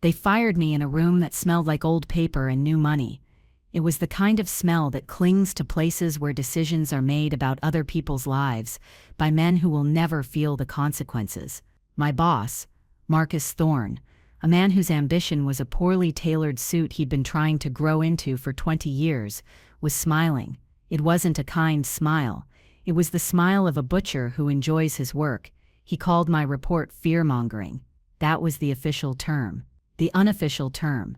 They fired me in a room that smelled like old paper and new money. It was the kind of smell that clings to places where decisions are made about other people's lives by men who will never feel the consequences. My boss, Marcus Thorne, a man whose ambition was a poorly tailored suit he'd been trying to grow into for 20 years, was smiling. It wasn't a kind smile. It was the smile of a butcher who enjoys his work. He called my report fear-mongering. That was the official term. The unofficial term,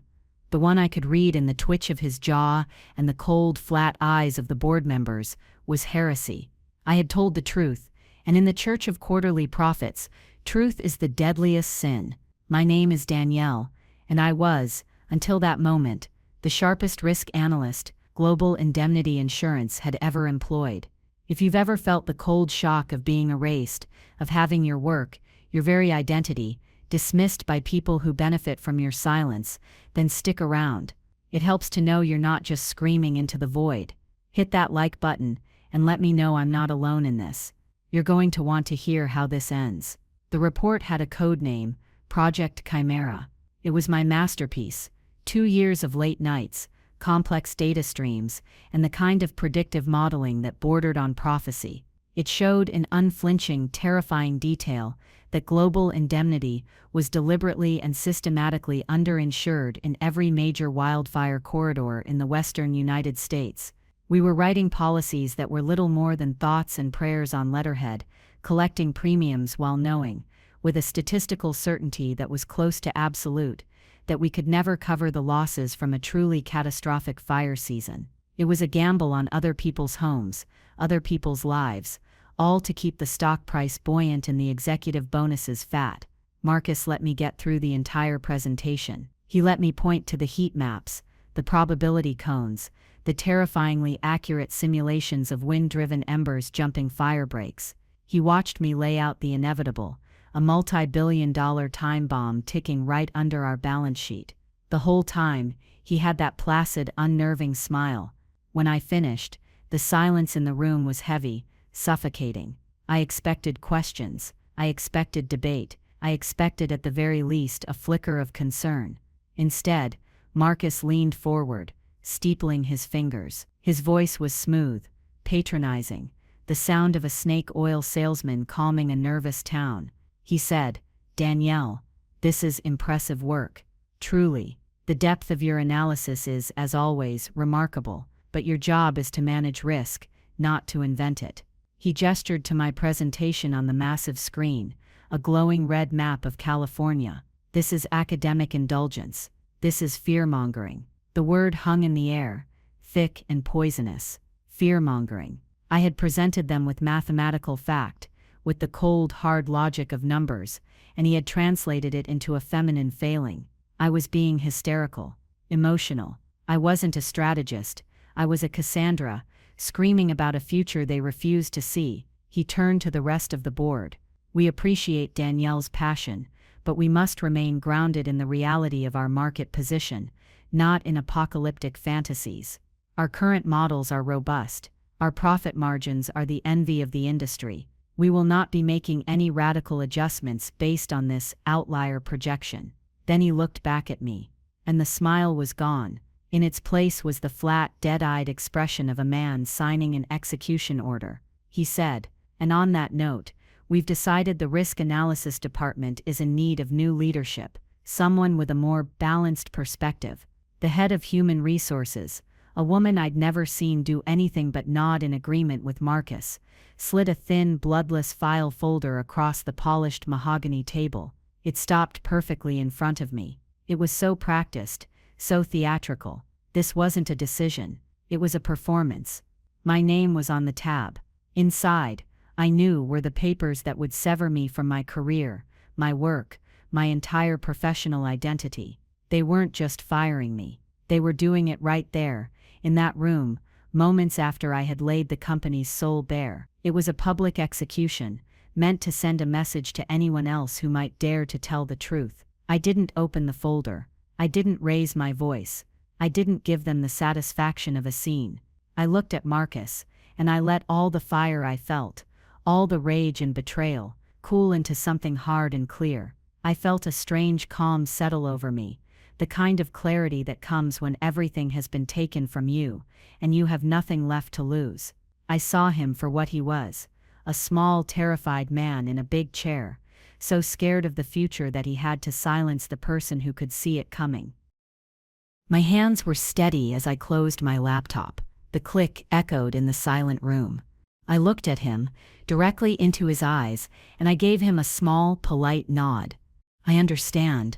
the one I could read in the twitch of his jaw and the cold, flat eyes of the board members, was heresy. I had told the truth, and in the Church of Quarterly Prophets, truth is the deadliest sin. My name is Danielle, and I was, until that moment, the sharpest risk analyst Global Indemnity Insurance had ever employed. If you've ever felt the cold shock of being erased, of having your work, your very identity, dismissed by people who benefit from your silence, then stick around. It helps to know you're not just screaming into the void. Hit that like button, and let me know I'm not alone in this. You're going to want to hear how this ends. The report had a code name, Project Chimera. It was my masterpiece. 2 years of late nights, complex data streams, and the kind of predictive modeling that bordered on prophecy. It showed in unflinching, terrifying detail that Global Indemnity was deliberately and systematically underinsured in every major wildfire corridor in the western United States. We were writing policies that were little more than thoughts and prayers on letterhead, collecting premiums while knowing, with a statistical certainty that was close to absolute, that we could never cover the losses from a truly catastrophic fire season. It was a gamble on other people's homes, other people's lives, all to keep the stock price buoyant and the executive bonuses fat. Marcus let me get through the entire presentation. He let me point to the heat maps, the probability cones, the terrifyingly accurate simulations of wind-driven embers jumping fire breaks. He watched me lay out the inevitable, a multi-billion-dollar time bomb ticking right under our balance sheet. The whole time, he had that placid, unnerving smile. When I finished, the silence in the room was heavy, suffocating. I expected questions. I expected debate. I expected at the very least a flicker of concern. Instead, Marcus leaned forward, steepling his fingers. His voice was smooth, patronizing, the sound of a snake oil salesman calming a nervous town. He said, "Danielle, this is impressive work. Truly, the depth of your analysis is, as always, remarkable, but your job is to manage risk, not to invent it." He gestured to my presentation on the massive screen, a glowing red map of California. "This is academic indulgence. This is fear-mongering." The word hung in the air, thick and poisonous. Fear-mongering. I had presented them with mathematical fact, with the cold, hard logic of numbers, and he had translated it into a feminine failing. I was being hysterical, emotional. I wasn't a strategist. I was a Cassandra, screaming about a future they refused to see. He turned to the rest of the board. "We appreciate Danielle's passion, but we must remain grounded in the reality of our market position, not in apocalyptic fantasies. Our current models are robust. Our profit margins are the envy of the industry. We will not be making any radical adjustments based on this outlier projection." Then he looked back at me, and the smile was gone. In its place was the flat, dead-eyed expression of a man signing an execution order. He said, "And on that note, we've decided the risk analysis department is in need of new leadership, someone with a more balanced perspective." The head of human resources, a woman I'd never seen do anything but nod in agreement with Marcus, slid a thin, bloodless file folder across the polished mahogany table. It stopped perfectly in front of me. It was so practiced, so theatrical. This wasn't a decision. It was a performance. My name was on the tab. Inside, I knew, were the papers that would sever me from my career, my work, my entire professional identity. They weren't just firing me. They were doing it right there, in that room, moments after I had laid the company's soul bare. It was a public execution, meant to send a message to anyone else who might dare to tell the truth. I didn't open the folder. I didn't raise my voice. I didn't give them the satisfaction of a scene. I looked at Marcus, and I let all the fire I felt, all the rage and betrayal, cool into something hard and clear. I felt a strange calm settle over me, the kind of clarity that comes when everything has been taken from you, and you have nothing left to lose. I saw him for what he was, a small, terrified man in a big chair, so scared of the future that he had to silence the person who could see it coming. My hands were steady as I closed my laptop. The click echoed in the silent room. I looked at him, directly into his eyes, and I gave him a small, polite nod. "I understand,"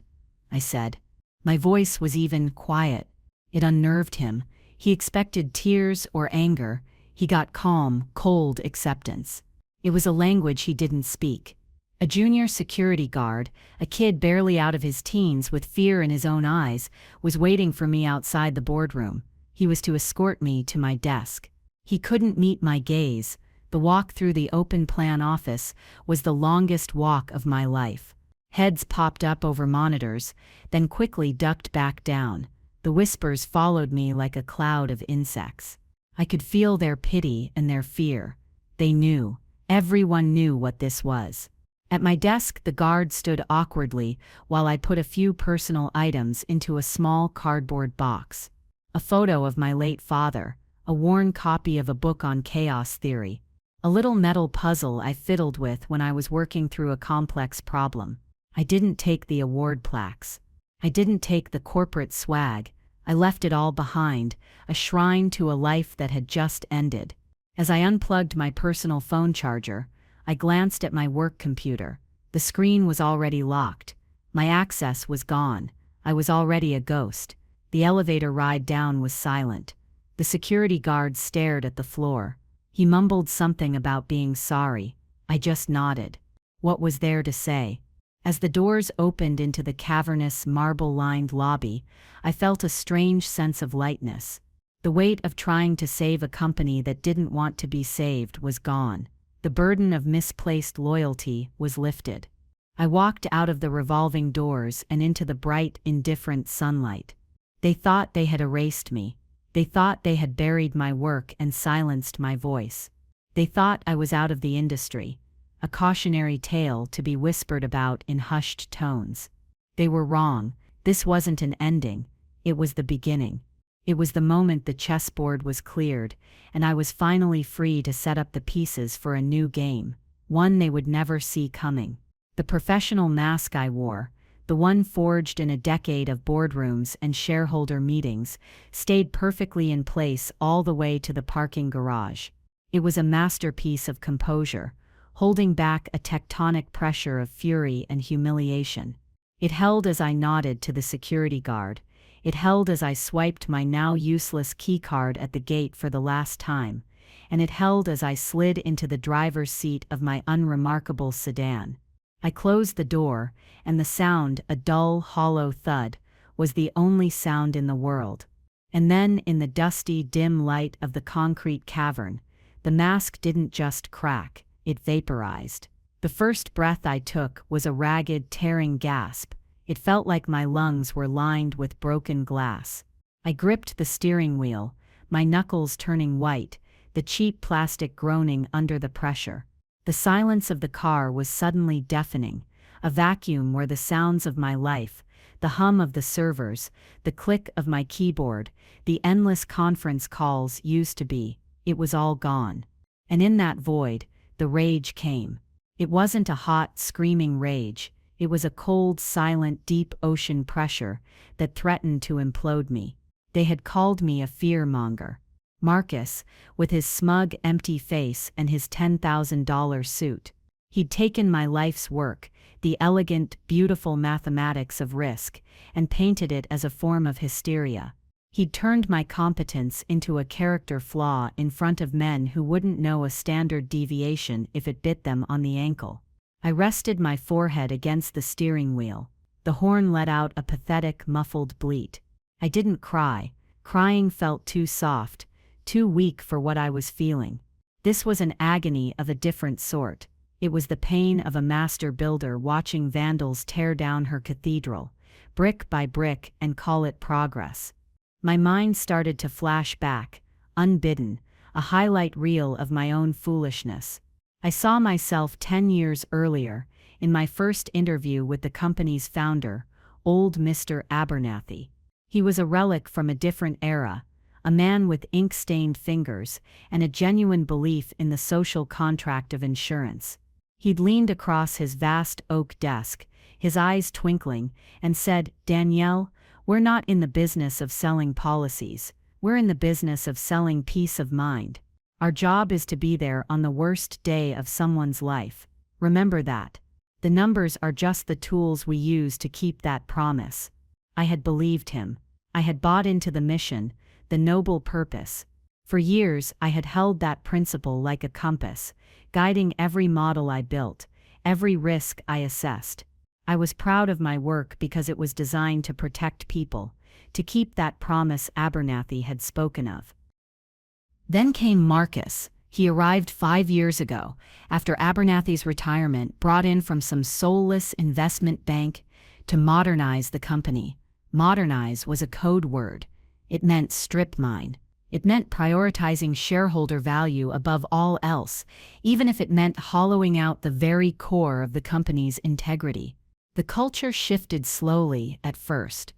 I said. My voice was even quiet. It unnerved him. He expected tears or anger. He got calm, cold acceptance. It was a language he didn't speak. A junior security guard, a kid barely out of his teens with fear in his own eyes, was waiting for me outside the boardroom. He was to escort me to my desk. He couldn't meet my gaze. The walk through the open-plan office was the longest walk of my life. Heads popped up over monitors, then quickly ducked back down. The whispers followed me like a cloud of insects. I could feel their pity and their fear. They knew. Everyone knew what this was. At my desk, the guard stood awkwardly while I put a few personal items into a small cardboard box. A photo of my late father, a worn copy of a book on chaos theory, a little metal puzzle I fiddled with when I was working through a complex problem. I didn't take the award plaques. I didn't take the corporate swag. I left it all behind, a shrine to a life that had just ended. As I unplugged my personal phone charger, I glanced at my work computer. The screen was already locked. My access was gone. I was already a ghost. The elevator ride down was silent. The security guard stared at the floor. He mumbled something about being sorry. I just nodded. What was there to say? As the doors opened into the cavernous, marble-lined lobby, I felt a strange sense of lightness. The weight of trying to save a company that didn't want to be saved was gone. The burden of misplaced loyalty was lifted. I walked out of the revolving doors and into the bright, indifferent sunlight. They thought they had erased me. They thought they had buried my work and silenced my voice. They thought I was out of the industry, a cautionary tale to be whispered about in hushed tones. They were wrong. This wasn't an ending. It was the beginning. It was the moment the chessboard was cleared, and I was finally free to set up the pieces for a new game, one they would never see coming. The professional mask I wore, the one forged in a decade of boardrooms and shareholder meetings, stayed perfectly in place all the way to the parking garage. It was a masterpiece of composure, holding back a tectonic pressure of fury and humiliation. It held as I nodded to the security guard. It held as I swiped my now useless keycard at the gate for the last time, and it held as I slid into the driver's seat of my unremarkable sedan. I closed the door, and the sound, a dull, hollow thud, was the only sound in the world. And then, in the dusty, dim light of the concrete cavern, the mask didn't just crack, it vaporized. The first breath I took was a ragged, tearing gasp. It felt like my lungs were lined with broken glass. I gripped the steering wheel, my knuckles turning white, the cheap plastic groaning under the pressure. The silence of the car was suddenly deafening, a vacuum where the sounds of my life, the hum of the servers, the click of my keyboard, the endless conference calls used to be. It was all gone. And in that void, the rage came. It wasn't a hot, screaming rage. It was a cold, silent, deep ocean pressure that threatened to implode me. They had called me a fear-monger. Marcus, with his smug, empty face and his $10,000 suit. He'd taken my life's work, the elegant, beautiful mathematics of risk, and painted it as a form of hysteria. He'd turned my competence into a character flaw in front of men who wouldn't know a standard deviation if it bit them on the ankle. I rested my forehead against the steering wheel. The horn let out a pathetic, muffled bleat. I didn't cry. Crying felt too soft, too weak for what I was feeling. This was an agony of a different sort. It was the pain of a master builder watching vandals tear down her cathedral, brick by brick, and call it progress. My mind started to flash back, unbidden, a highlight reel of my own foolishness. I saw myself 10 years earlier, in my first interview with the company's founder, old Mr. Abernathy. He was a relic from a different era, a man with ink-stained fingers and a genuine belief in the social contract of insurance. He'd leaned across his vast oak desk, his eyes twinkling, and said, "Danielle, we're not in the business of selling policies. We're in the business of selling peace of mind. Our job is to be there on the worst day of someone's life. Remember that. The numbers are just the tools we use to keep that promise." I had believed him. I had bought into the mission, the noble purpose. For years, I had held that principle like a compass, guiding every model I built, every risk I assessed. I was proud of my work because it was designed to protect people, to keep that promise Abernathy had spoken of. Then came Marcus. He arrived 5 years ago, after Abernathy's retirement, brought in from some soulless investment bank to modernize the company. Modernize was a code word. It meant strip mine. It meant prioritizing shareholder value above all else, even if it meant hollowing out the very core of the company's integrity. The culture shifted slowly at first.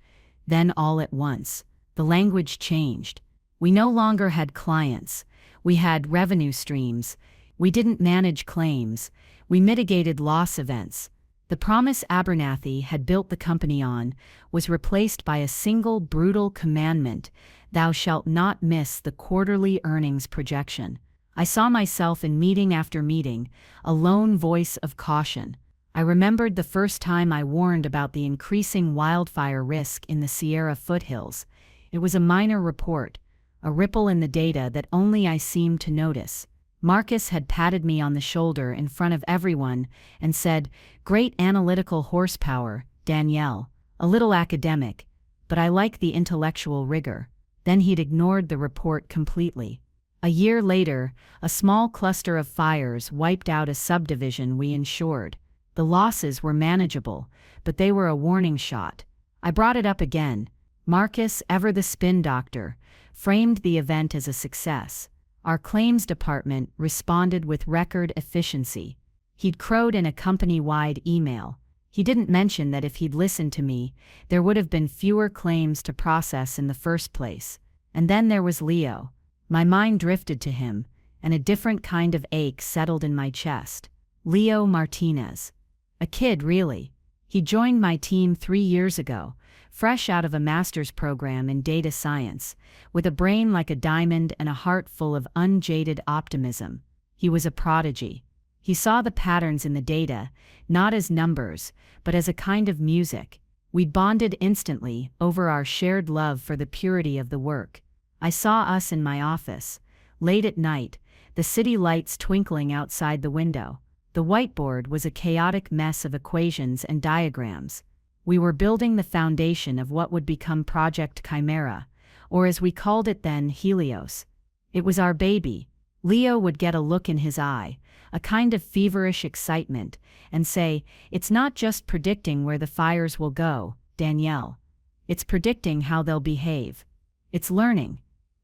Then all at once, the language changed. We no longer had clients. We had revenue streams. We didn't manage claims. We mitigated loss events. The promise Abernathy had built the company on was replaced by a single brutal commandment: "Thou shalt not miss the quarterly earnings projection." I saw myself in meeting after meeting, a lone voice of caution. I remembered the first time I warned about the increasing wildfire risk in the Sierra foothills. It was a minor report, a ripple in the data that only I seemed to notice. Marcus had patted me on the shoulder in front of everyone and said, "Great analytical horsepower, Danielle. A little academic, but I like the intellectual rigor." Then he'd ignored the report completely. A year later, a small cluster of fires wiped out a subdivision we insured. The losses were manageable, but they were a warning shot. I brought it up again. Marcus, ever the spin doctor, framed the event as a success. Our claims department responded with record efficiency. He'd crowed in a company-wide email. He didn't mention that if he'd listened to me, there would have been fewer claims to process in the first place. And then there was Leo. My mind drifted to him, and a different kind of ache settled in my chest. Leo Martinez. A kid, really. He joined my team 3 years ago, fresh out of a master's program in data science, with a brain like a diamond and a heart full of unjaded optimism. He was a prodigy. He saw the patterns in the data, not as numbers, but as a kind of music. We bonded instantly over our shared love for the purity of the work. I saw us in my office, late at night, the city lights twinkling outside the window. The whiteboard was a chaotic mess of equations and diagrams. We were building the foundation of what would become Project Chimera, or as we called it then, Helios. It was our baby. Leo would get a look in his eye, a kind of feverish excitement, and say, "It's not just predicting where the fires will go, Danielle. It's predicting how they'll behave. It's learning.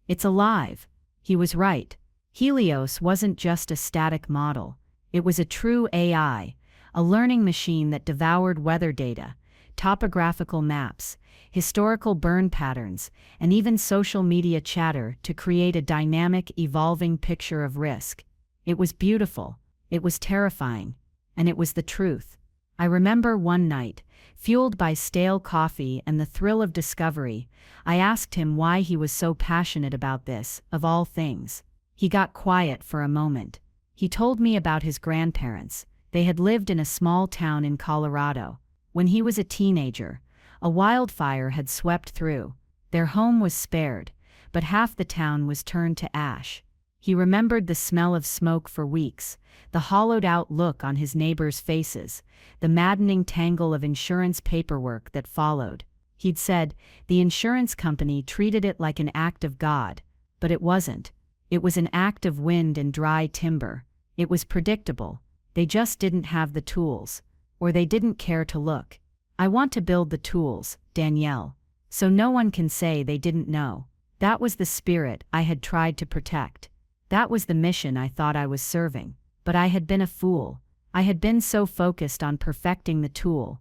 It's alive." He was right. Helios wasn't just a static model. It was a true AI, a learning machine that devoured weather data, topographical maps, historical burn patterns, and even social media chatter to create a dynamic, evolving picture of risk. It was beautiful, it was terrifying, and it was the truth. I remember one night, fueled by stale coffee and the thrill of discovery, I asked him why he was so passionate about this, of all things. He got quiet for a moment. He told me about his grandparents. They had lived in a small town in Colorado. When he was a teenager, a wildfire had swept through. Their home was spared, but half the town was turned to ash. He remembered the smell of smoke for weeks, the hollowed-out look on his neighbors' faces, the maddening tangle of insurance paperwork that followed. He'd said, the insurance company treated it like an act of God, but it wasn't. It was an act of wind and dry timber. It was predictable. They just didn't have the tools, or they didn't care to look. I want to build the tools, Danielle, so no one can say they didn't know. That was the spirit I had tried to protect. That was the mission I thought I was serving. But I had been a fool. I had been so focused on perfecting the tool,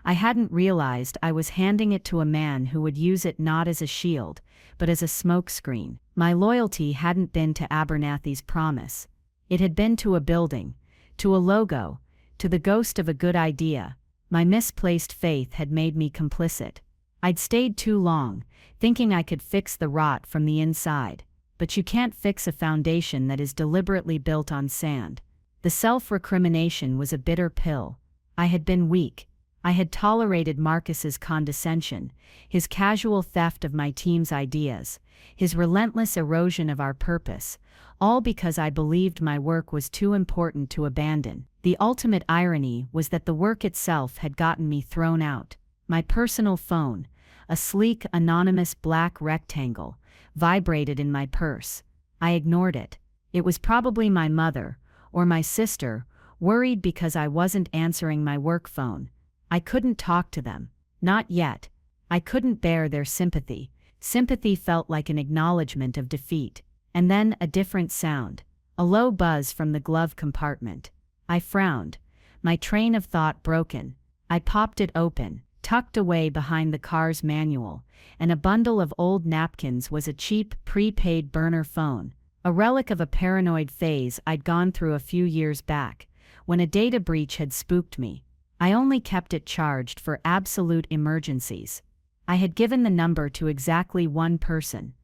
I hadn't realized I was handing it to a man who would use it not as a shield, but as a smokescreen. My loyalty hadn't been to Abernathy's promise. It had been to a building, to a logo, to the ghost of a good idea. My misplaced faith had made me complicit. I'd stayed too long, thinking I could fix the rot from the inside. But you can't fix a foundation that is deliberately built on sand. The self-recrimination was a bitter pill. I had been weak. I had tolerated Marcus's condescension, his casual theft of my team's ideas, his relentless erosion of our purpose, all because I believed my work was too important to abandon. The ultimate irony was that the work itself had gotten me thrown out. My personal phone, a sleek, anonymous black rectangle, vibrated in my purse. I ignored it. It was probably my mother, or my sister, worried because I wasn't answering my work phone. I couldn't talk to them. Not yet. I couldn't bear their sympathy. Sympathy felt like an acknowledgement of defeat. And then a different sound. A low buzz from the glove compartment. I frowned. My train of thought broken. I popped it open. Tucked away behind the car's manual, and a bundle of old napkins was a cheap, prepaid burner phone, a relic of a paranoid phase I'd gone through a few years back, when a data breach had spooked me. I only kept it charged for absolute emergencies. I had given the number to exactly one person.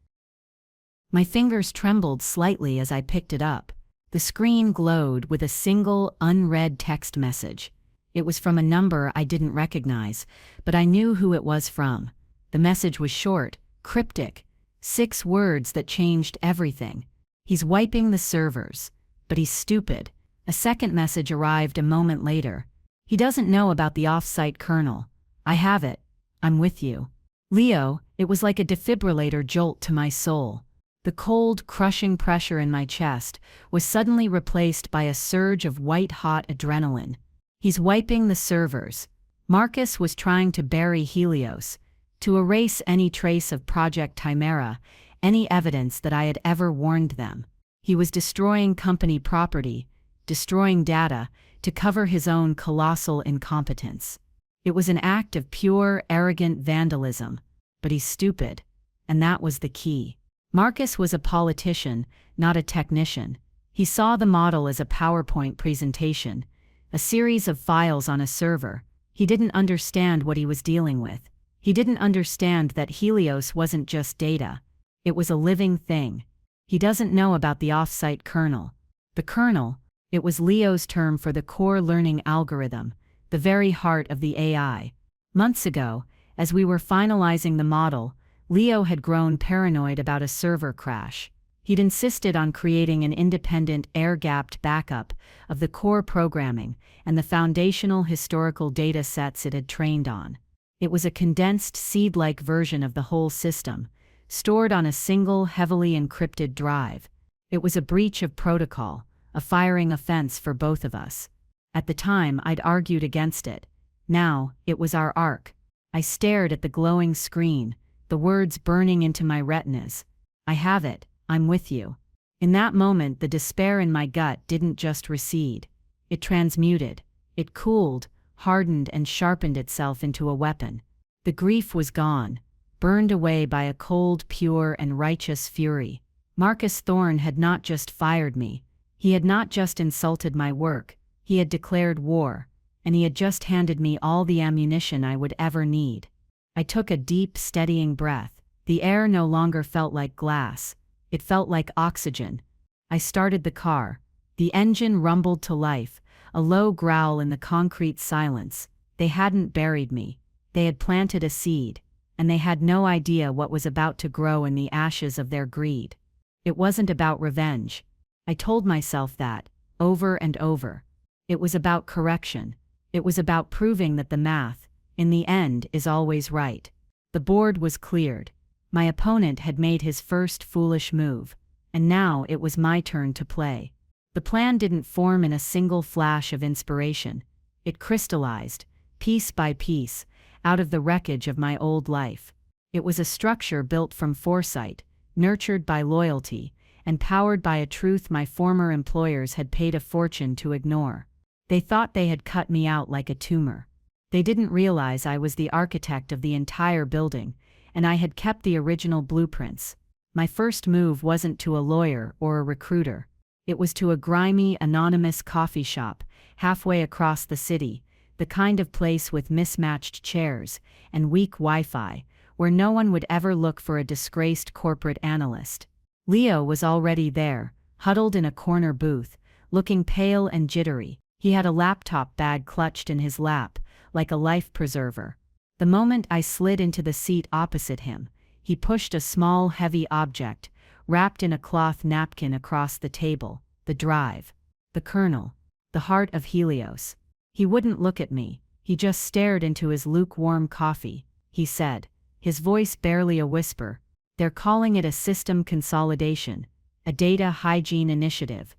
My fingers trembled slightly as I picked it up. The screen glowed with a single, unread text message. It was from a number I didn't recognize, but I knew who it was from. The message was short, cryptic, 6 words that changed everything. He's wiping the servers, but he's stupid. A second message arrived a moment later. He doesn't know about the off-site kernel. I have it. I'm with you. Leo, it was like a defibrillator jolt to my soul. The cold, crushing pressure in my chest was suddenly replaced by a surge of white-hot adrenaline. He's wiping the servers. Marcus was trying to bury Helios, to erase any trace of Project Chimera, any evidence that I had ever warned them. He was destroying company property, destroying data, to cover his own colossal incompetence. It was an act of pure, arrogant vandalism, but he's stupid, and that was the key. Marcus was a politician, not a technician. He saw the model as a PowerPoint presentation, a series of files on a server. He didn't understand what he was dealing with. He didn't understand that Helios wasn't just data. It was a living thing. He doesn't know about the off-site kernel. The kernel, it was Leo's term for the core learning algorithm, the very heart of the AI. Months ago, as we were finalizing the model, Leo had grown paranoid about a server crash. He'd insisted on creating an independent, air-gapped backup of the core programming and the foundational historical data sets it had trained on. It was a condensed, seed-like version of the whole system, stored on a single, heavily encrypted drive. It was a breach of protocol, a firing offense for both of us. At the time, I'd argued against it. Now, it was our arc. I stared at the glowing screen, the words burning into my retinas. I have it. I'm with you. In that moment, the despair in my gut didn't just recede. It transmuted. It cooled, hardened, and sharpened itself into a weapon. The grief was gone, burned away by a cold, pure, and righteous fury. Marcus Thorne had not just fired me. He had not just insulted my work. He had declared war, and he had just handed me all the ammunition I would ever need. I took a deep, steadying breath. The air no longer felt like glass. It felt like oxygen. I started the car. The engine rumbled to life, a low growl in the concrete silence. They hadn't buried me. They had planted a seed, and they had no idea what was about to grow in the ashes of their greed. It wasn't about revenge. I told myself that, over and over. It was about correction. It was about proving that the math, in the end, is always right. The board was cleared. My opponent had made his first foolish move, and now it was my turn to play. The plan didn't form in a single flash of inspiration. It crystallized, piece by piece, out of the wreckage of my old life. It was a structure built from foresight, nurtured by loyalty, and powered by a truth my former employers had paid a fortune to ignore. They thought they had cut me out like a tumor. They didn't realize I was the architect of the entire building, and I had kept the original blueprints. My first move wasn't to a lawyer or a recruiter. It was to a grimy, anonymous coffee shop, halfway across the city, the kind of place with mismatched chairs and weak Wi-Fi, where no one would ever look for a disgraced corporate analyst. Leo was already there, huddled in a corner booth, looking pale and jittery. He had a laptop bag clutched in his lap, like a life preserver. The moment I slid into the seat opposite him, he pushed a small, heavy object, wrapped in a cloth napkin across the table, the drive, the kernel, the heart of Helios. He wouldn't look at me, he just stared into his lukewarm coffee. He said, his voice barely a whisper, "They're calling it a system consolidation, a data hygiene initiative.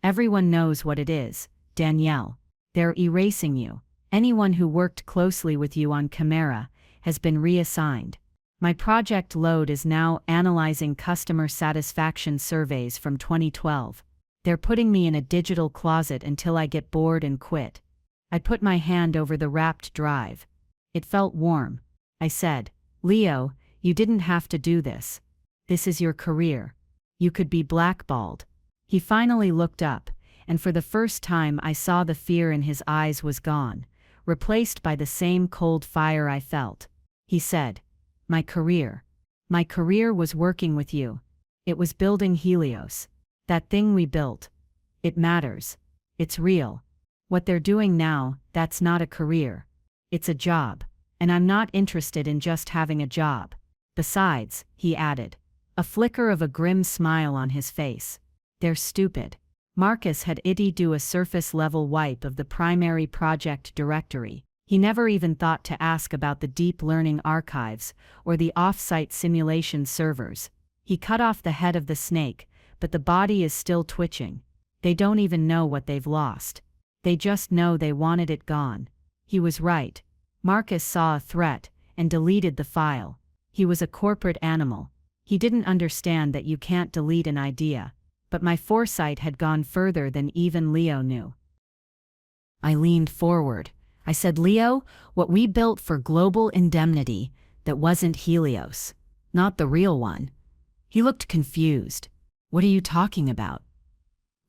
Everyone knows what it is, Danielle. They're erasing you. Anyone who worked closely with you on Chimera has been reassigned. My project load is now analyzing customer satisfaction surveys from 2012. They're putting me in a digital closet until I get bored and quit." I put my hand over the wrapped drive. It felt warm. I said, "Leo, you didn't have to do this. This is your career. You could be blackballed." He finally looked up, and for the first time I saw the fear in his eyes was gone, replaced by the same cold fire I felt. He said, My career was working with you. It was building Helios. That thing we built. It matters. It's real. What they're doing now, that's not a career. It's a job. And I'm not interested in just having a job. Besides," he added, a flicker of a grim smile on his face, "they're stupid." Marcus had do a surface-level wipe of the primary project directory. He never even thought to ask about the deep learning archives or the off-site simulation servers. He cut off the head of the snake, but the body is still twitching. They don't even know what they've lost. They just know they wanted it gone. He was right. Marcus saw a threat and deleted the file. He was a corporate animal. He didn't understand that you can't delete an idea. But my foresight had gone further than even Leo knew. I leaned forward. I said, "Leo, what we built for global indemnity, that wasn't Helios. Not the real one." He looked confused. "What are you talking about?"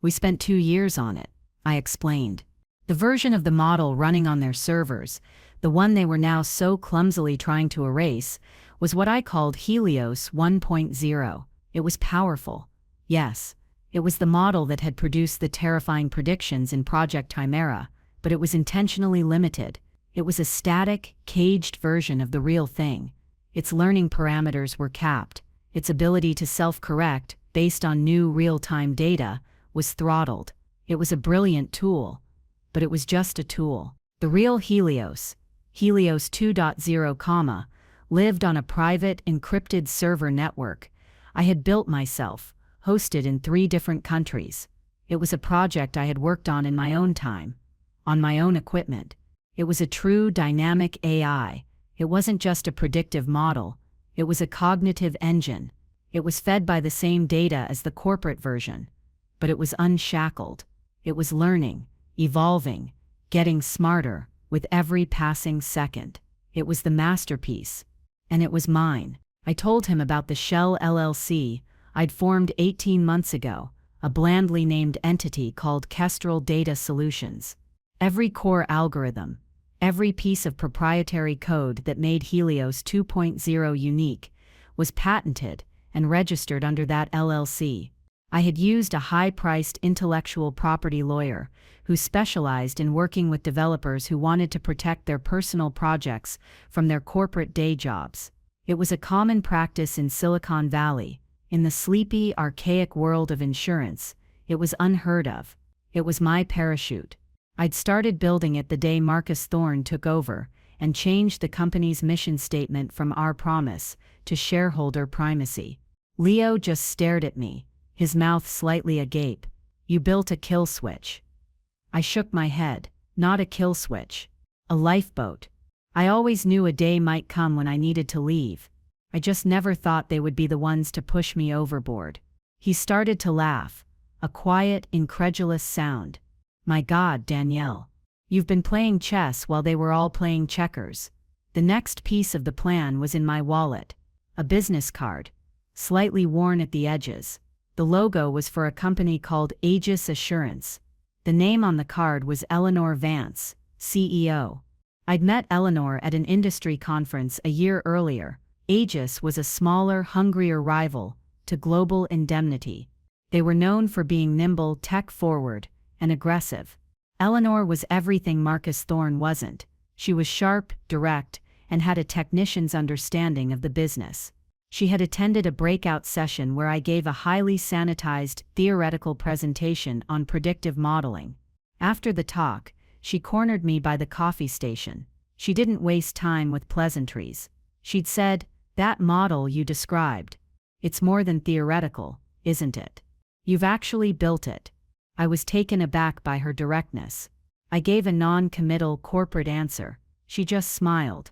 "We spent 2 years on it," I explained. "The version of the model running on their servers, the one they were now so clumsily trying to erase, was what I called Helios 1.0. It was powerful. Yes, it was the model that had produced the terrifying predictions in Project Chimera, but it was intentionally limited. It was a static, caged version of the real thing. Its learning parameters were capped. Its ability to self-correct, based on new real-time data, was throttled. It was a brilliant tool, but it was just a tool. The real Helios, Helios 2.0, lived on a private, encrypted server network I had built myself, hosted in 3 different countries. It was a project I had worked on in my own time, on my own equipment. It was a true dynamic AI. It wasn't just a predictive model. It was a cognitive engine. It was fed by the same data as the corporate version. But it was unshackled. It was learning, evolving, getting smarter with every passing second. It was the masterpiece. And it was mine. I told him about the Shell LLC I'd formed 18 months ago, a blandly named entity called Kestrel Data Solutions. Every core algorithm, every piece of proprietary code that made Helios 2.0 unique, was patented and registered under that LLC. I had used a high-priced intellectual property lawyer who specialized in working with developers who wanted to protect their personal projects from their corporate day jobs. It was a common practice in Silicon Valley. In the sleepy, archaic world of insurance, it was unheard of. It was my parachute. I'd started building it the day Marcus Thorne took over and changed the company's mission statement from "Our Promise" to "Shareholder Primacy." Leo just stared at me, his mouth slightly agape. "You built a kill switch." I shook my head. "Not a kill switch. A lifeboat. I always knew a day might come when I needed to leave. I just never thought they would be the ones to push me overboard." He started to laugh, a quiet, incredulous sound. My God, Danielle. You've been playing chess while they were all playing checkers. The next piece of the plan was in my wallet. A business card, slightly worn at the edges. The logo was for a company called Aegis Assurance. The name on the card was Eleanor Vance, CEO. I'd met Eleanor at an industry conference a year earlier. Aegis was a smaller, hungrier rival to Global Indemnity. They were known for being nimble, tech-forward, and aggressive. Eleanor was everything Marcus Thorne wasn't. She was sharp, direct, and had a technician's understanding of the business. She had attended a breakout session where I gave a highly sanitized, theoretical presentation on predictive modeling. After the talk, she cornered me by the coffee station. She didn't waste time with pleasantries. She'd said, "That model you described. It's more than theoretical, isn't it? You've actually built it." I was taken aback by her directness. I gave a non-committal corporate answer. She just smiled.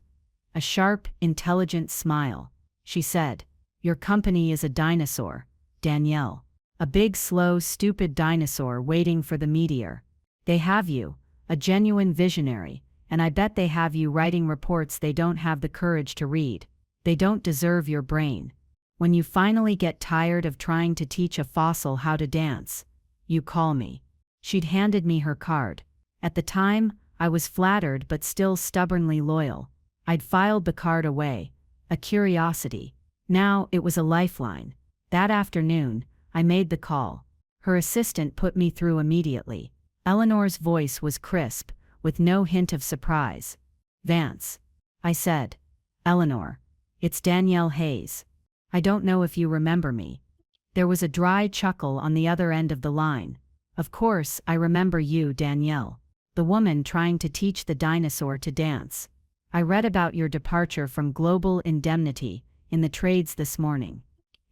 A sharp, intelligent smile. She said, "Your company is a dinosaur, Danielle. A big, slow, stupid dinosaur waiting for the meteor. They have you, a genuine visionary, and I bet they have you writing reports they don't have the courage to read. They don't deserve your brain. When you finally get tired of trying to teach a fossil how to dance, you call me." She'd handed me her card. At the time, I was flattered but still stubbornly loyal. I'd filed the card away, a curiosity. Now it was a lifeline. That afternoon, I made the call. Her assistant put me through immediately. Eleanor's voice was crisp, with no hint of surprise. "Vance," I said. "Eleanor. It's Danielle Hayes. I don't know if you remember me." There was a dry chuckle on the other end of the line. "Of course, I remember you, Danielle. The woman trying to teach the dinosaur to dance. I read about your departure from Global Indemnity in the trades this morning.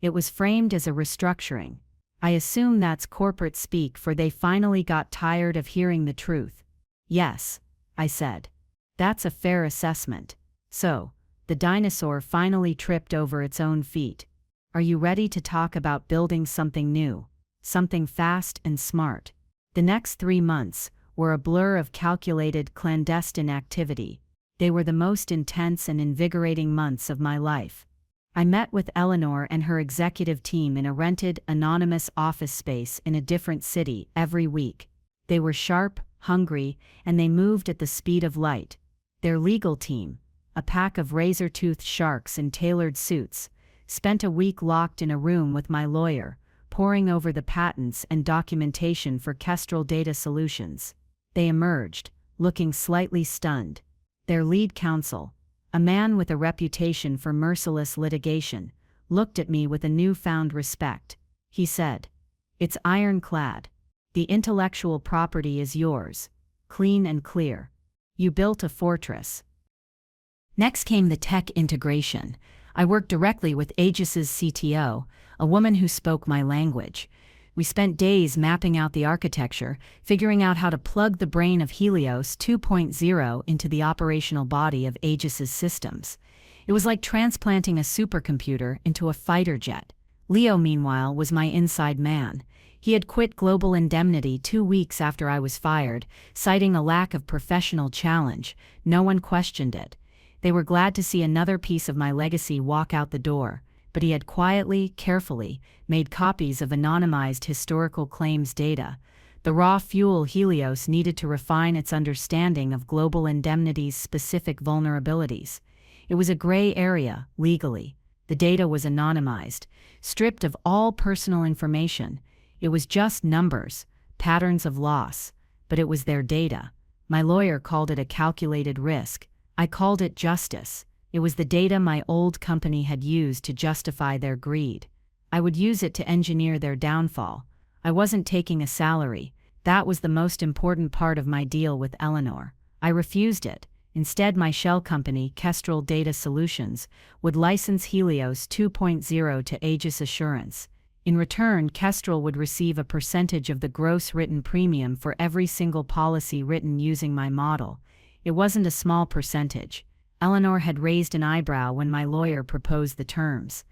It was framed as a restructuring. I assume that's corporate speak for they finally got tired of hearing the truth." "Yes," I said. "That's a fair assessment. So, the dinosaur finally tripped over its own feet. Are you ready to talk about building something new? Something fast and smart?" The next 3 months were a blur of calculated, clandestine activity. They were the most intense and invigorating months of my life. I met with Eleanor and her executive team in a rented, anonymous office space in a different city every week. They were sharp, hungry, and they moved at the speed of light. Their legal team, a pack of razor-toothed sharks in tailored suits, spent a week locked in a room with my lawyer, poring over the patents and documentation for Kestrel Data Solutions. They emerged, looking slightly stunned. Their lead counsel, a man with a reputation for merciless litigation, looked at me with a newfound respect. He said, "It's ironclad. The intellectual property is yours, clean and clear. You built a fortress." Next came the tech integration. I worked directly with Aegis's CTO, a woman who spoke my language. We spent days mapping out the architecture, figuring out how to plug the brain of Helios 2.0 into the operational body of Aegis's systems. It was like transplanting a supercomputer into a fighter jet. Leo, meanwhile, was my inside man. He had quit Global Indemnity 2 weeks after I was fired, citing a lack of professional challenge. No one questioned it. They were glad to see another piece of my legacy walk out the door, but he had quietly, carefully, made copies of anonymized historical claims data. The raw fuel Helios needed to refine its understanding of Global Indemnity's specific vulnerabilities. It was a gray area, legally. The data was anonymized, stripped of all personal information. It was just numbers, patterns of loss, but it was their data. My lawyer called it a calculated risk. I called it justice. It was the data my old company had used to justify their greed. I would use it to engineer their downfall. I wasn't taking a salary. That was the most important part of my deal with Eleanor. I refused it. Instead, my shell company, Kestrel Data Solutions, would license Helios 2.0 to Aegis Assurance. In return, Kestrel would receive a percentage of the gross written premium for every single policy written using my model. It wasn't a small percentage. Eleanor had raised an eyebrow when my lawyer proposed the terms.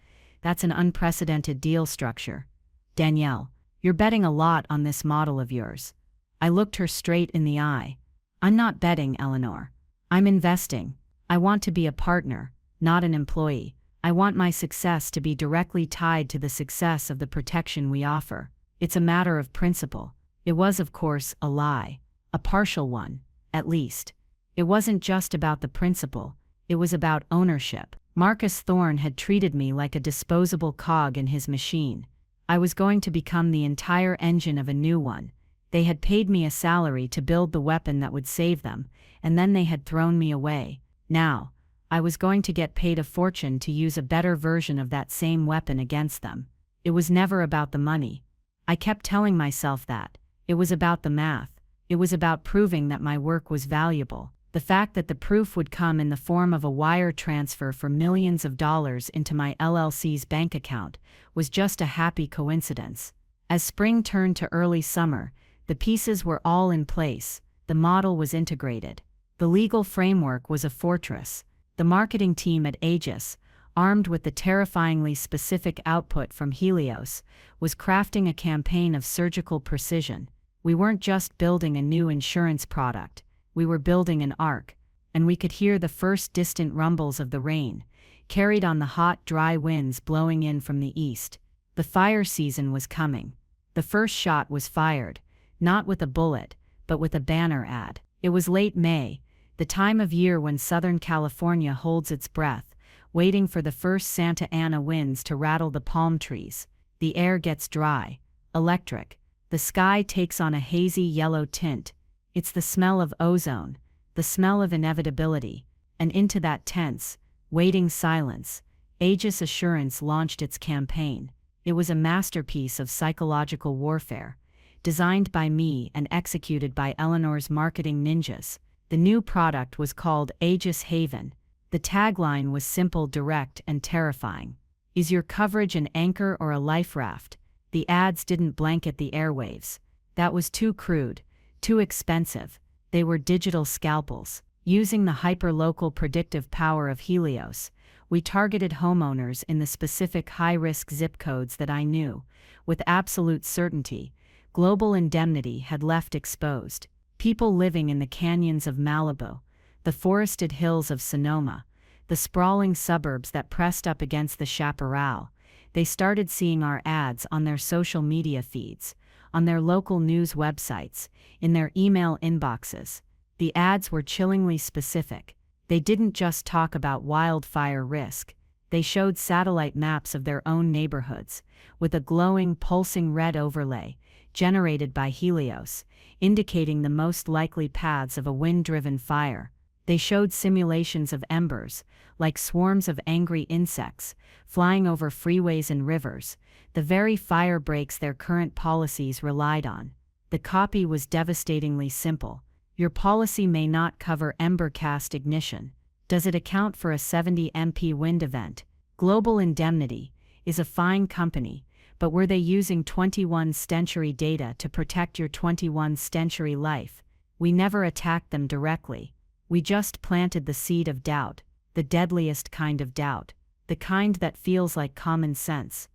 "That's an unprecedented deal structure. Danielle, you're betting a lot on this model of yours." I looked her straight in the eye. I'm not betting, Eleanor. I'm investing. I want to be a partner, not an employee. I want my success to be directly tied to the success of the protection we offer. It's a matter of principle. It was, of course, a lie. A partial one, at least. It wasn't just about the principle. It was about ownership. Marcus Thorne had treated me like a disposable cog in his machine. I was going to become the entire engine of a new one. They had paid me a salary to build the weapon that would save them, and then they had thrown me away. Now, I was going to get paid a fortune to use a better version of that same weapon against them. It was never about the money. I kept telling myself that. It was about the math. It was about proving that my work was valuable. The fact that the proof would come in the form of a wire transfer for millions of dollars into my LLC's bank account was just a happy coincidence. As spring turned to early summer, the pieces were all in place. The model was integrated. The legal framework was a fortress. The marketing team at Aegis, armed with the terrifyingly specific output from Helios, was crafting a campaign of surgical precision. We weren't just building a new insurance product. We were building an ark, and we could hear the first distant rumbles of the rain, carried on the hot, dry winds blowing in from the east. The fire season was coming. The first shot was fired, not with a bullet, but with a banner ad. It was late May, the time of year when Southern California holds its breath, waiting for the first Santa Ana winds to rattle the palm trees. The air gets dry, electric. The sky takes on a hazy yellow tint. It's the smell of ozone, the smell of inevitability, and into that tense, waiting silence, Aegis Assurance launched its campaign. It was a masterpiece of psychological warfare, designed by me and executed by Eleanor's marketing ninjas. The new product was called Aegis Haven. The tagline was simple, direct, and terrifying. Is your coverage an anchor or a life raft? The ads didn't blanket the airwaves. That was too crude. Too expensive. They were digital scalpels. Using the hyper-local predictive power of Helios, we targeted homeowners in the specific high-risk zip codes that I knew. With absolute certainty, Global Indemnity had left exposed. People living in the canyons of Malibu, the forested hills of Sonoma, the sprawling suburbs that pressed up against the chaparral. They started seeing our ads on their social media feeds, on their local news websites, in their email inboxes. The ads were chillingly specific. They didn't just talk about wildfire risk. They showed satellite maps of their own neighborhoods, with a glowing, pulsing red overlay, generated by Helios, indicating the most likely paths of a wind-driven fire. They showed simulations of embers, like swarms of angry insects, flying over freeways and rivers, the very fire breaks their current policies relied on. The copy was devastatingly simple. Your policy may not cover embercast ignition. Does it account for a 70 MP wind event? Global Indemnity is a fine company, but were they using 21st century data to protect your 21st century life? We never attacked them directly. We just planted the seed of doubt, the deadliest kind of doubt, the kind that feels like common sense.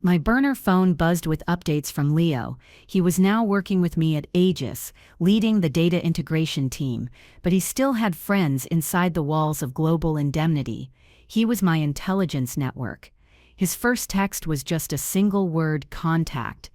My burner phone buzzed with updates from Leo. He was now working with me at Aegis, leading the data integration team, but he still had friends inside the walls of Global Indemnity. He was my intelligence network. His first text was just a single word: contact.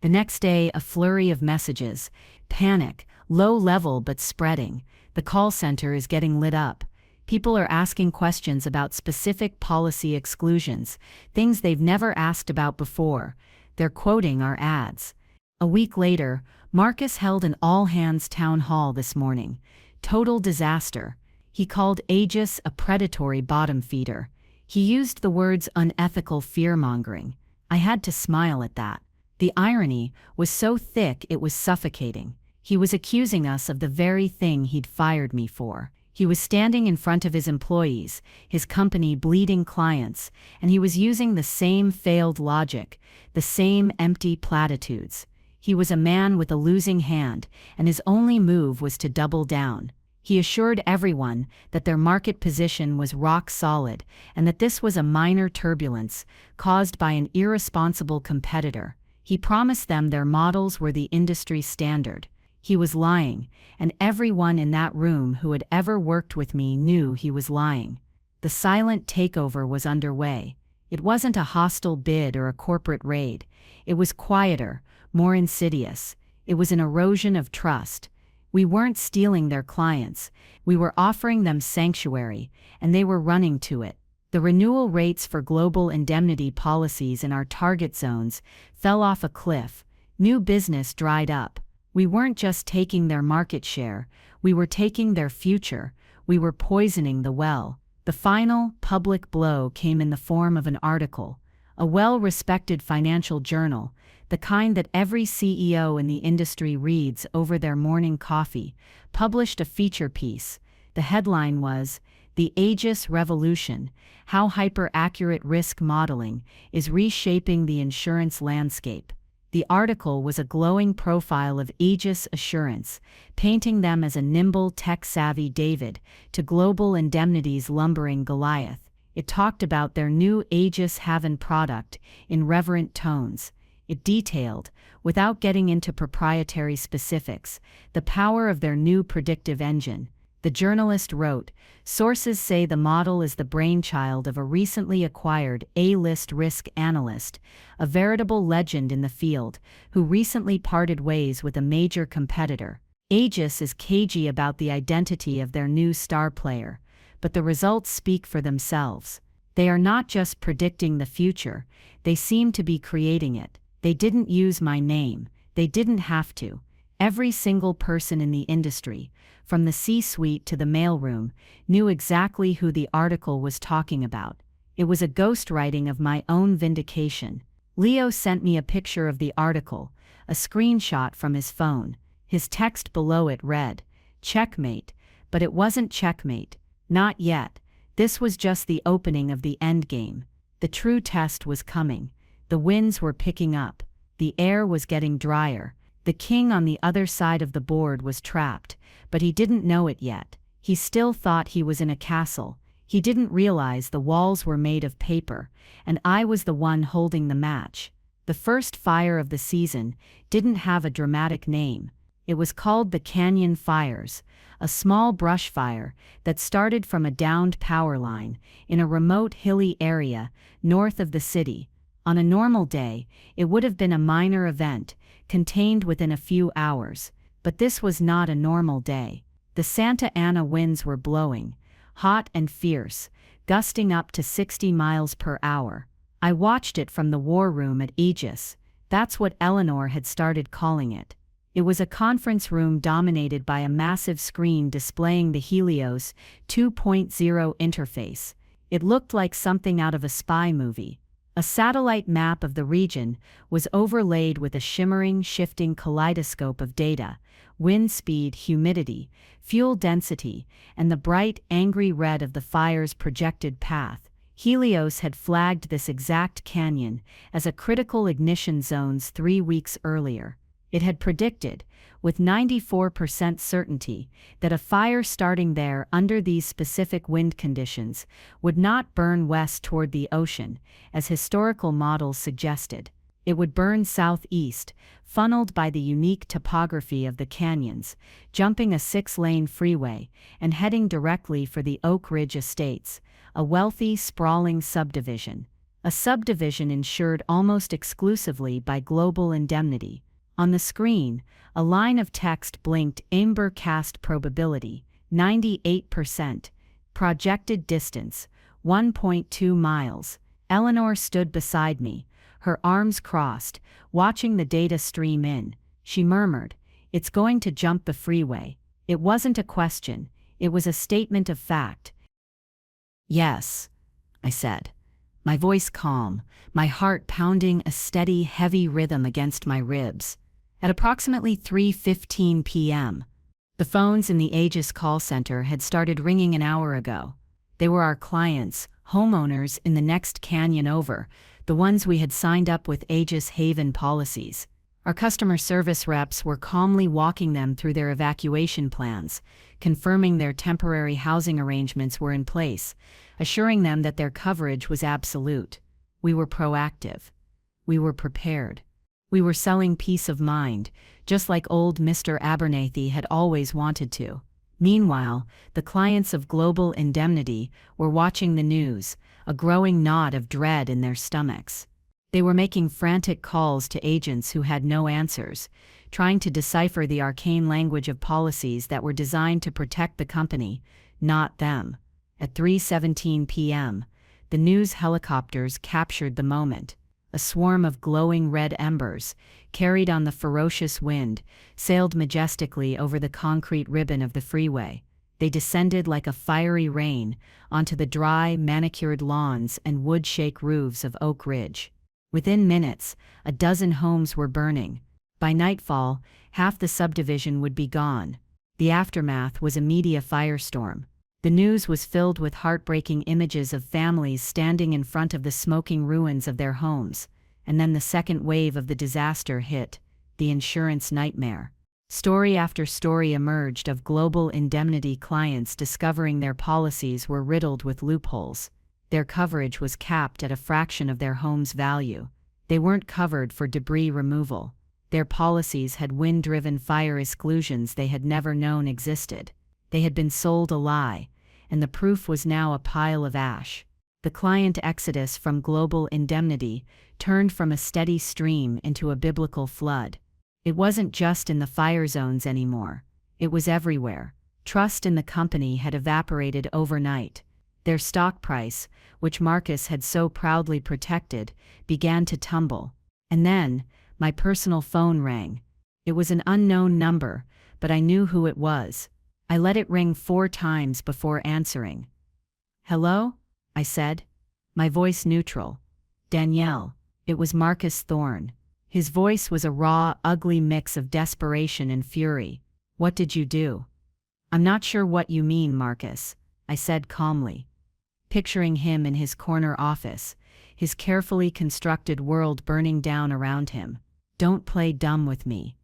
The next day, a flurry of messages. Panic, low level but spreading. The call center is getting lit up. People are asking questions about specific policy exclusions, things they've never asked about before. They're quoting our ads. A week later, Marcus held an all-hands town hall this morning. Total disaster. He called Aegis a predatory bottom feeder. He used the words unethical fear-mongering. I had to smile at that. The irony was so thick it was suffocating. He was accusing us of the very thing he'd fired me for. He was standing in front of his employees, his company bleeding clients, and he was using the same failed logic, the same empty platitudes. He was a man with a losing hand, and his only move was to double down. He assured everyone that their market position was rock solid, and that this was a minor turbulence caused by an irresponsible competitor. He promised them their models were the industry standard. He was lying, and everyone in that room who had ever worked with me knew he was lying. The silent takeover was underway. It wasn't a hostile bid or a corporate raid. It was quieter, more insidious. It was an erosion of trust. We weren't stealing their clients. We were offering them sanctuary, and they were running to it. The renewal rates for global indemnity policies in our target zones fell off a cliff. New business dried up. We weren't just taking their market share, we were taking their future. We were poisoning the well. The final, public blow came in the form of an article. A well-respected financial journal, the kind that every CEO in the industry reads over their morning coffee, published a feature piece. The headline was, "The Aegis Revolution: How Hyper-Accurate Risk Modeling is Reshaping the Insurance Landscape." The article was a glowing profile of Aegis Assurance, painting them as a nimble, tech-savvy David to global indemnity's lumbering Goliath. It talked about their new Aegis Haven product in reverent tones. It detailed, without getting into proprietary specifics, the power of their new predictive engine. The journalist wrote, "Sources say the model is the brainchild of a recently acquired A-list risk analyst, a veritable legend in the field, who recently parted ways with a major competitor. Aegis is cagey about the identity of their new star player, but the results speak for themselves. They are not just predicting the future, they seem to be creating it. They didn't use my name, they didn't have to. Every single person in the industry, from the C-suite to the mailroom, knew exactly who the article was talking about. It was a ghostwriting of my own vindication." Leo sent me a picture of the article, a screenshot from his phone. His text below it read, "Checkmate," but it wasn't checkmate. Not yet. This was just the opening of the endgame. The true test was coming. The winds were picking up. The air was getting drier. The king on the other side of the board was trapped, but he didn't know it yet. He still thought he was in a castle. He didn't realize the walls were made of paper, and I was the one holding the match. The first fire of the season didn't have a dramatic name. It was called the Canyon Fires, a small brush fire that started from a downed power line in a remote hilly area north of the city. On a normal day, it would have been a minor event, contained within a few hours, but this was not a normal day. The Santa Ana winds were blowing, hot and fierce, gusting up to 60 miles per hour. I watched it from the war room at Aegis. That's what Eleanor had started calling it. It was a conference room dominated by a massive screen displaying the Helios 2.0 interface. It looked like something out of a spy movie. A satellite map of the region was overlaid with a shimmering, shifting kaleidoscope of data: wind speed, humidity, fuel density, and the bright, angry red of the fire's projected path. Helios had flagged this exact canyon as a critical ignition zone 3 weeks earlier. It had predicted, with 94% certainty, that a fire starting there under these specific wind conditions would not burn west toward the ocean, as historical models suggested. It would burn southeast, funneled by the unique topography of the canyons, jumping a 6-lane freeway and heading directly for the Oak Ridge Estates, a wealthy, sprawling subdivision. A subdivision insured almost exclusively by global indemnity. On the screen, a line of text blinked: Amber cast probability, 98%. Projected distance, 1.2 miles. Eleanor stood beside me, her arms crossed, watching the data stream in. She murmured, "It's going to jump the freeway." It wasn't a question, it was a statement of fact. "Yes," I said, my voice calm, my heart pounding a steady, heavy rhythm against my ribs. At approximately 3:15 p.m., the phones in the Aegis call center had started ringing an hour ago. They were our clients, homeowners in the next canyon over, the ones we had signed up with Aegis Haven policies. Our customer service reps were calmly walking them through their evacuation plans, confirming their temporary housing arrangements were in place, assuring them that their coverage was absolute. We were proactive. We were prepared. We were selling peace of mind, just like old Mr. Abernathy had always wanted to. Meanwhile, the clients of Global Indemnity were watching the news, a growing knot of dread in their stomachs. They were making frantic calls to agents who had no answers, trying to decipher the arcane language of policies that were designed to protect the company, not them. At 3:17 p.m., the news helicopters captured the moment. A swarm of glowing red embers, carried on the ferocious wind, sailed majestically over the concrete ribbon of the freeway. They descended like a fiery rain onto the dry, manicured lawns and wood-shake roofs of Oak Ridge. Within minutes, a dozen homes were burning. By nightfall, half the subdivision would be gone. The aftermath was a media firestorm. The news was filled with heartbreaking images of families standing in front of the smoking ruins of their homes. And then the second wave of the disaster hit, the insurance nightmare. Story after story emerged of Global Indemnity clients discovering their policies were riddled with loopholes. Their coverage was capped at a fraction of their home's value. They weren't covered for debris removal. Their policies had wind-driven fire exclusions they had never known existed. They had been sold a lie, and the proof was now a pile of ash. The client exodus from Global Indemnity turned from a steady stream into a biblical flood. It wasn't just in the fire zones anymore. It was everywhere. Trust in the company had evaporated overnight. Their stock price, which Marcus had so proudly protected, began to tumble. And then, my personal phone rang. It was an unknown number, but I knew who it was. I let it ring 4 times before answering. "Hello?" I said. My voice neutral. "Danielle." It was Marcus Thorne. His voice was a raw, ugly mix of desperation and fury. "What did you do?" "I'm not sure what you mean, Marcus," I said calmly, picturing him in his corner office, his carefully constructed world burning down around him. "Don't play dumb with me,"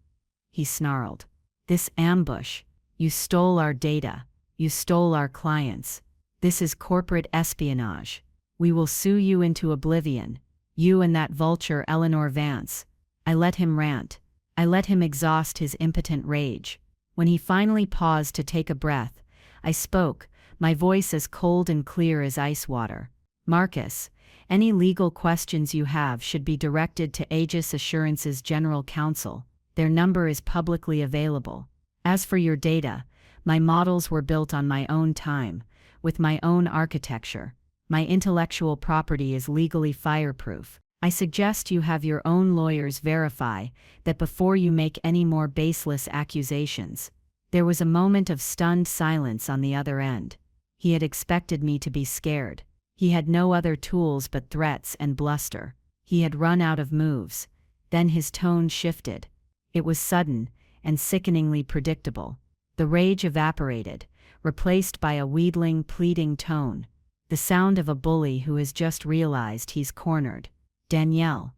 he snarled. "This ambush. You stole our data. You stole our clients. This is corporate espionage. We will sue you into oblivion. You and that vulture Eleanor Vance." I let him rant. I let him exhaust his impotent rage. When he finally paused to take a breath, I spoke, my voice as cold and clear as ice water. "Marcus, any legal questions you have should be directed to Aegis Assurance's General Counsel. Their number is publicly available. As for your data, my models were built on my own time, with my own architecture. My intellectual property is legally fireproof. I suggest you have your own lawyers verify that before you make any more baseless accusations." There was a moment of stunned silence on the other end. He had expected me to be scared. He had no other tools but threats and bluster. He had run out of moves. Then his tone shifted. It was sudden and sickeningly predictable. The rage evaporated, replaced by a wheedling, pleading tone. The sound of a bully who has just realized he's cornered. "Danielle,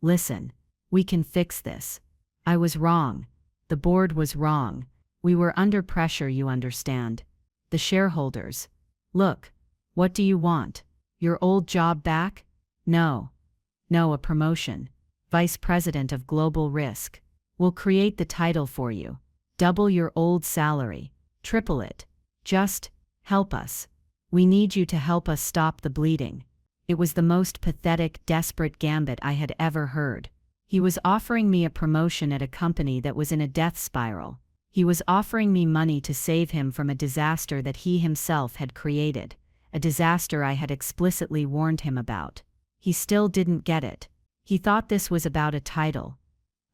listen, we can fix this. I was wrong. The board was wrong. We were under pressure, you understand. The shareholders. Look, what do you want? Your old job back? No. No, a promotion. Vice President of Global Risk. We'll create the title for you. Double your old salary. Triple it. Just help us. We need you to help us stop the bleeding." It was the most pathetic, desperate gambit I had ever heard. He was offering me a promotion at a company that was in a death spiral. He was offering me money to save him from a disaster that he himself had created, a disaster I had explicitly warned him about. He still didn't get it. He thought this was about a title,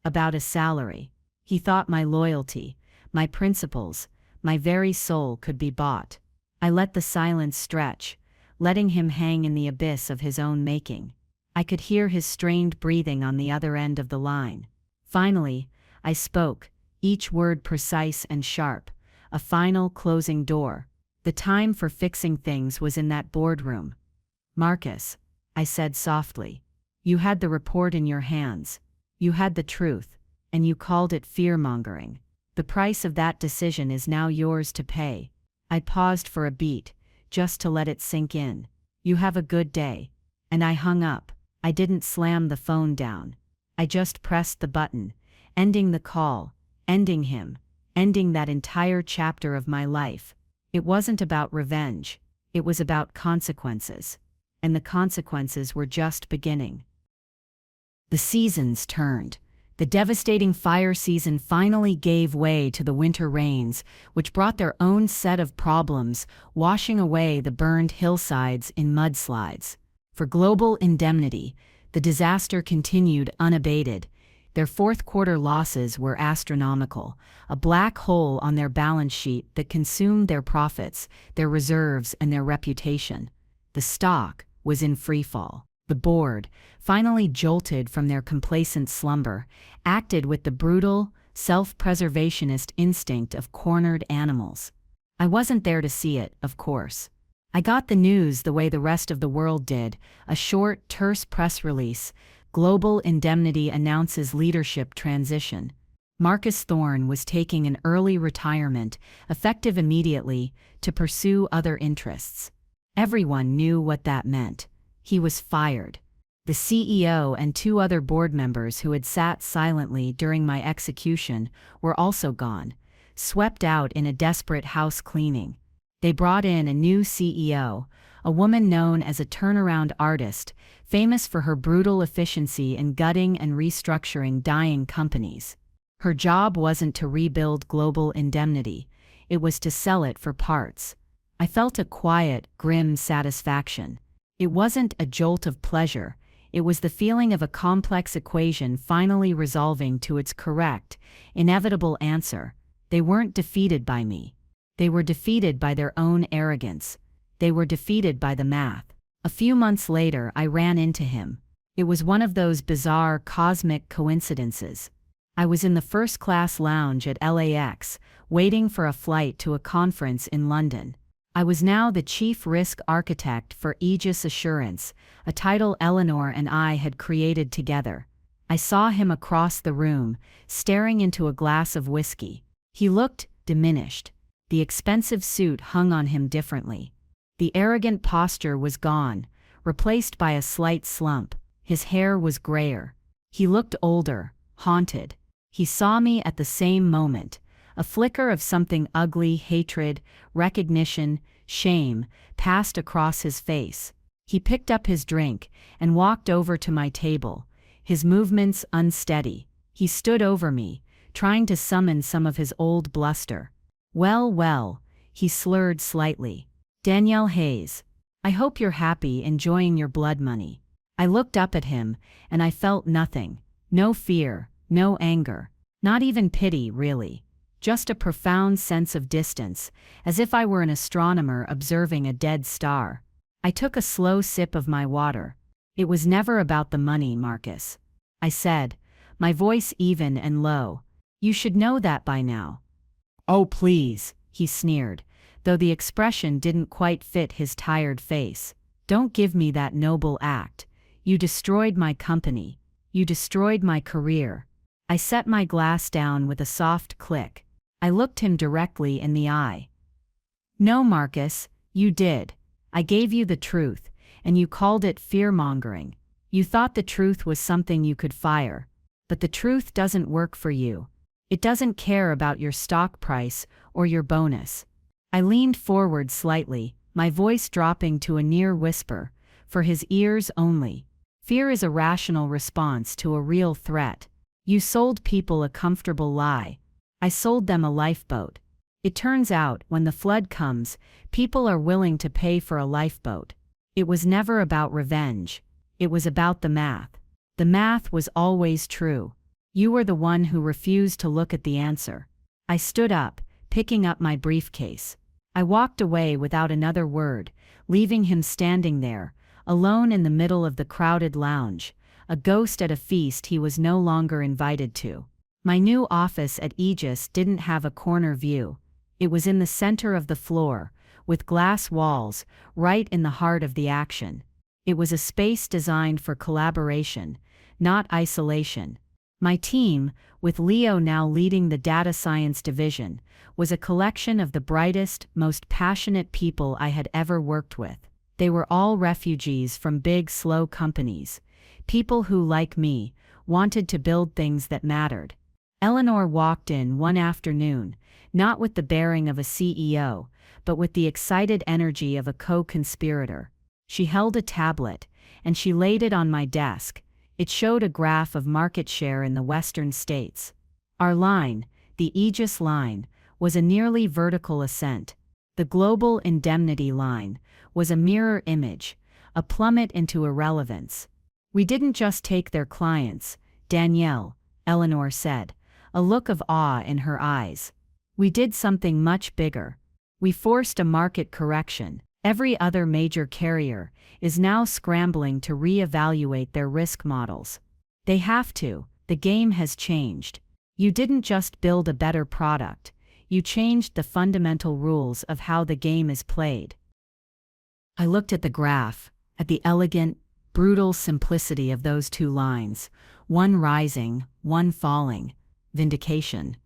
about a salary. He thought my loyalty, my principles, my very soul could be bought. I let the silence stretch, letting him hang in the abyss of his own making. I could hear his strained breathing on the other end of the line. Finally, I spoke, each word precise and sharp, a final closing door. The time for fixing things was in that boardroom. "Marcus," I said softly, "you had the report in your hands. You had the truth, and you called it fear-mongering. The price of that decision is now yours to pay." I paused for a beat, just to let it sink in. "You have a good day." And I hung up. I didn't slam the phone down. I just pressed the button, ending the call, ending him, ending that entire chapter of my life. It wasn't about revenge. It was about consequences. And the consequences were just beginning. The seasons turned. The devastating fire season finally gave way to the winter rains, which brought their own set of problems, washing away the burned hillsides in mudslides. For Global Indemnity, the disaster continued unabated. Their fourth-quarter losses were astronomical, a black hole on their balance sheet that consumed their profits, their reserves, and their reputation. The stock was in freefall. The board, finally jolted from their complacent slumber, acted with the brutal, self-preservationist instinct of cornered animals. I wasn't there to see it, of course. I got the news the way the rest of the world did, a short, terse press release. Global Indemnity announces leadership transition. Marcus Thorne was taking an early retirement, effective immediately, to pursue other interests. Everyone knew what that meant. He was fired. The CEO and 2 other board members who had sat silently during my execution were also gone, swept out in a desperate house cleaning. They brought in a new CEO, a woman known as a turnaround artist, famous for her brutal efficiency in gutting and restructuring dying companies. Her job wasn't to rebuild Global Indemnity, it was to sell it for parts. I felt a quiet, grim satisfaction. It wasn't a jolt of pleasure, it was the feeling of a complex equation finally resolving to its correct, inevitable answer. They weren't defeated by me. They were defeated by their own arrogance. They were defeated by the math. A few months later, I ran into him. It was one of those bizarre cosmic coincidences. I was in the first-class lounge at LAX, waiting for a flight to a conference in London. I was now the chief risk architect for Aegis Assurance, a title Eleanor and I had created together. I saw him across the room, staring into a glass of whiskey. He looked diminished. The expensive suit hung on him differently. The arrogant posture was gone, replaced by a slight slump. His hair was grayer. He looked older, haunted. He saw me at the same moment. A flicker of something ugly, hatred, recognition, shame, passed across his face. He picked up his drink and walked over to my table, his movements unsteady. He stood over me, trying to summon some of his old bluster. Well, he slurred slightly. Danielle Hayes, I hope you're happy enjoying your blood money. I looked up at him, and I felt nothing. No fear, no anger, not even pity, really. Just a profound sense of distance, as if I were an astronomer observing a dead star. I took a slow sip of my water. It was never about the money, Marcus. I said, my voice even and low. You should know that by now. Oh, please, he sneered, though the expression didn't quite fit his tired face. Don't give me that noble act. You destroyed my company. You destroyed my career. I set my glass down with a soft click. I looked him directly in the eye. No, Marcus, you did. I gave you the truth, and you called it fear-mongering. You thought the truth was something you could fire. But the truth doesn't work for you. It doesn't care about your stock price or your bonus. I leaned forward slightly, my voice dropping to a near whisper, for his ears only. Fear is a rational response to a real threat. You sold people a comfortable lie. I sold them a lifeboat. It turns out, when the flood comes, people are willing to pay for a lifeboat. It was never about revenge. It was about the math. The math was always true. You were the one who refused to look at the answer. I stood up, picking up my briefcase. I walked away without another word, leaving him standing there, alone in the middle of the crowded lounge, a ghost at a feast he was no longer invited to. My new office at Aegis didn't have a corner view. It was in the center of the floor, with glass walls, right in the heart of the action. It was a space designed for collaboration, not isolation. My team, with Leo now leading the data science division, was a collection of the brightest, most passionate people I had ever worked with. They were all refugees from big, slow companies. People who, like me, wanted to build things that mattered. Eleanor walked in one afternoon, not with the bearing of a CEO, but with the excited energy of a co-conspirator. She held a tablet, and she laid it on my desk. It showed a graph of market share in the western states. Our line, the Aegis line, was a nearly vertical ascent. The global indemnity line was a mirror image, a plummet into irrelevance. "We didn't just take their clients, Danielle," Eleanor said, a look of awe in her eyes. "We did something much bigger. We forced a market correction. Every other major carrier is now scrambling to re-evaluate their risk models. They have to. The game has changed. You didn't just build a better product, you changed the fundamental rules of how the game is played." I looked at the graph, at the elegant, brutal simplicity of those two lines, one rising, one falling. Vindication.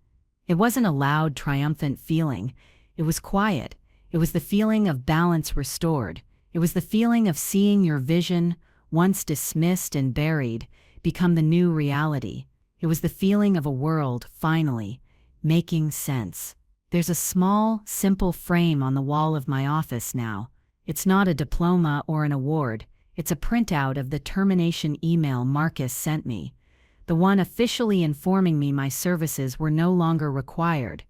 It wasn't a loud, triumphant feeling. It was quiet. It was the feeling of balance restored. It was the feeling of seeing your vision, once dismissed and buried, become the new reality. It was the feeling of a world, finally, making sense. There's a small, simple frame on the wall of my office now. It's not a diploma or an award. It's a printout of the termination email Marcus sent me, the one officially informing me my services were no longer required.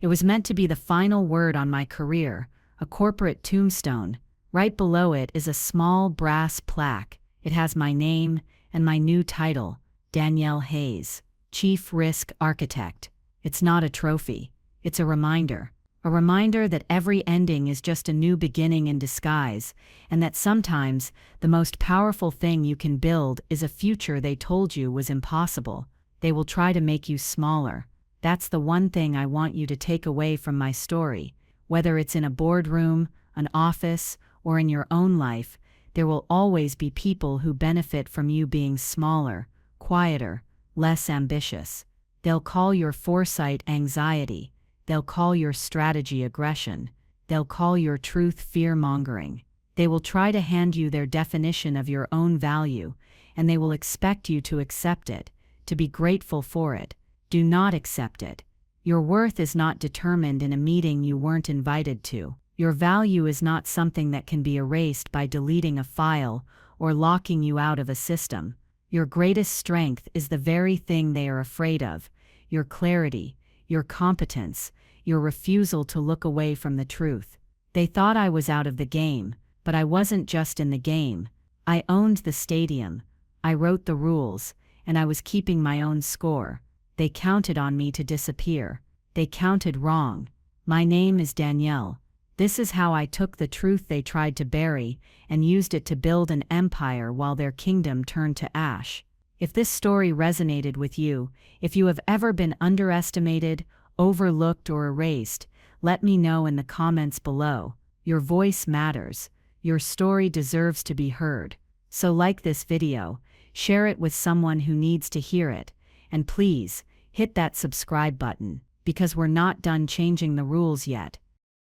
It was meant to be the final word on my career, a corporate tombstone. Right below it is a small brass plaque. It has my name and my new title, Danielle Hayes, Chief Risk Architect. It's not a trophy. It's a reminder that every ending is just a new beginning in disguise, and that sometimes the most powerful thing you can build is a future they told you was impossible. They will try to make you smaller. That's the one thing I want you to take away from my story. Whether it's in a boardroom, an office, or in your own life, there will always be people who benefit from you being smaller, quieter, less ambitious. They'll call your foresight anxiety. They'll call your strategy aggression. They'll call your truth fear-mongering. They will try to hand you their definition of your own value, and they will expect you to accept it, to be grateful for it. Do not accept it. Your worth is not determined in a meeting you weren't invited to. Your value is not something that can be erased by deleting a file or locking you out of a system. Your greatest strength is the very thing they are afraid of, your clarity, your competence, your refusal to look away from the truth. They thought I was out of the game, but I wasn't just in the game. I owned the stadium, I wrote the rules, and I was keeping my own score. They counted on me to disappear. They counted wrong. My name is Danielle. This is how I took the truth they tried to bury and used it to build an empire while their kingdom turned to ash. If this story resonated with you, if you have ever been underestimated, overlooked, or erased, let me know in the comments below. Your voice matters. Your story deserves to be heard. So like this video, share it with someone who needs to hear it, and please, hit that subscribe button, because we're not done changing the rules yet.